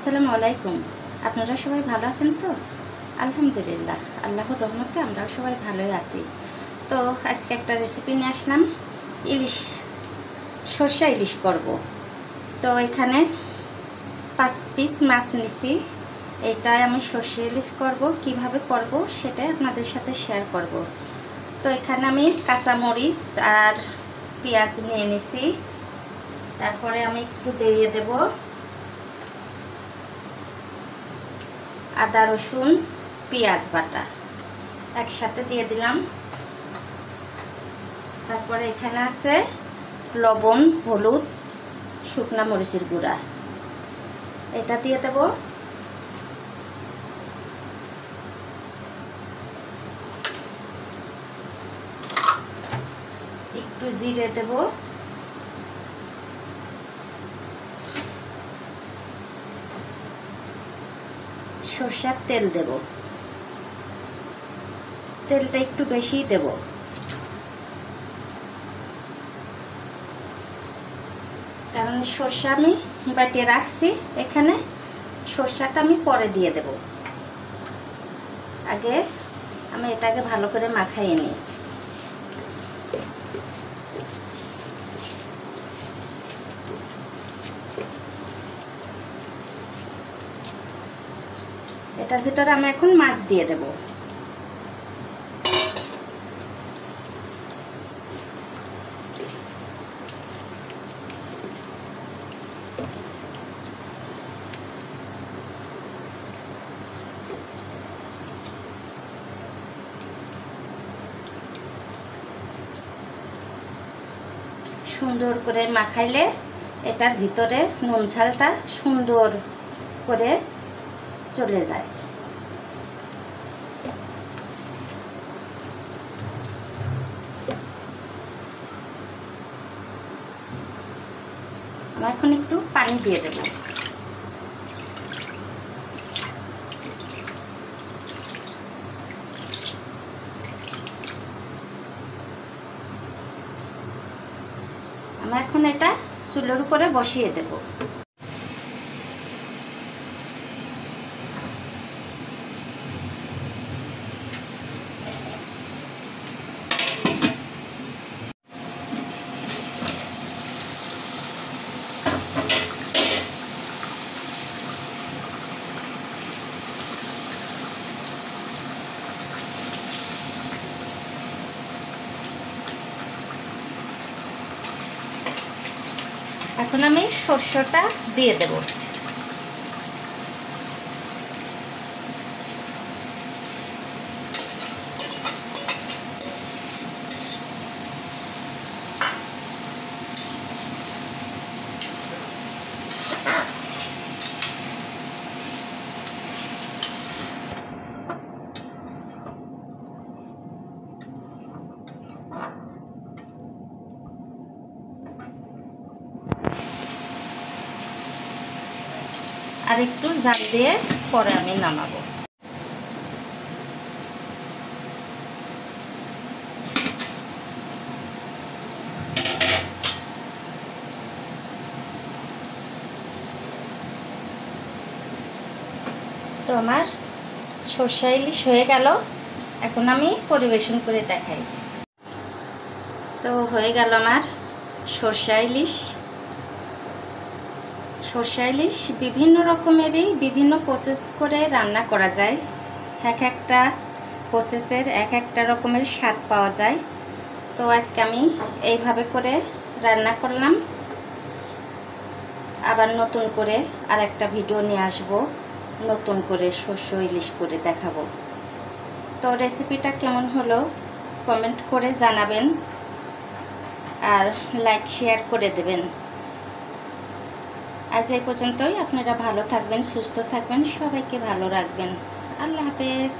আসসালামু আলাইকুম। আপনারা সবাই ভালো আছেন তো? আলহামদুলিল্লাহ, আল্লাহর রহমতে আমরাও সবাই ভালোই আছি। তো আজকে একটা রেসিপি নিয়ে আসলাম, ইলিশ, সরষা ইলিশ করব। তো এখানে 5 পিস মাছ নিছি। এটাই আমি সরষে ইলিশ করব। কিভাবে করব সেটাই আপনাদের সাথে শেয়ার করব। তো এখানে আমি কাঁচামরিচ আর পেঁয়াজ নিয়ে নিছি। তারপরে আমি একটু দিয়ে দেব আদা রসুন পেঁয়াজ বাটা একসাথে দিয়ে দিলাম। তারপরে এখানে আছে লবণ, হলুদ, শুকনা মরিচের গুঁড়া, এটা দিয়ে দেব। একটু জিরে দেব, সরষের তেল দেব। তেলটা একটু বেশি দেব। কারণ সরষা আমি বাটিয়ে রাখছি, এখানে সরষাটা আমি পরে দিয়ে দেব। আগে আমি এটাকে ভালো করে মাখাইয়ে নিই। এটার ভিতরে আমি এখন মাছ দিয়ে দেব। সুন্দর করে মাখাইলে এটার ভিতরে নুন ঝালটা সুন্দর করে চলে যায়। আমি এখন একটু পানি দিয়ে দেব। আমি এখন এটা চুলার উপরে বসিয়ে দেব। এখন আমি সরষেটা দিয়ে দেব। আর একটু জাল দিয়ে পরে আমি নামাবো। তো আমার সরষা ইলিশ হয়ে গেল। এখন আমি পরিবেশন করে দেখাই। তো হয়ে গেল আমার সরষা ইলিশ। সরষা ইলিশ বিভিন্ন রকমেরই বিভিন্ন প্রসেস করে রান্না করা যায়। এক একটা প্রসেসের এক একটা রকমের স্বাদ পাওয়া যায়। তো আজকে আমি এইভাবে করে রান্না করলাম। আবার নতুন করে আর একটা ভিডিও নিয়ে আসব, নতুন করে সরষা ইলিশ করে দেখাবো। তো রেসিপিটা কেমন হলো কমেন্ট করে জানাবেন আর লাইক শেয়ার করে দেবেন। আজ এই পর্যন্তই। আপনারা ভালো থাকবেন, সুস্থ থাকবেন, সবাইকে ভালো রাখবেন। আল্লাহ হাফেজ।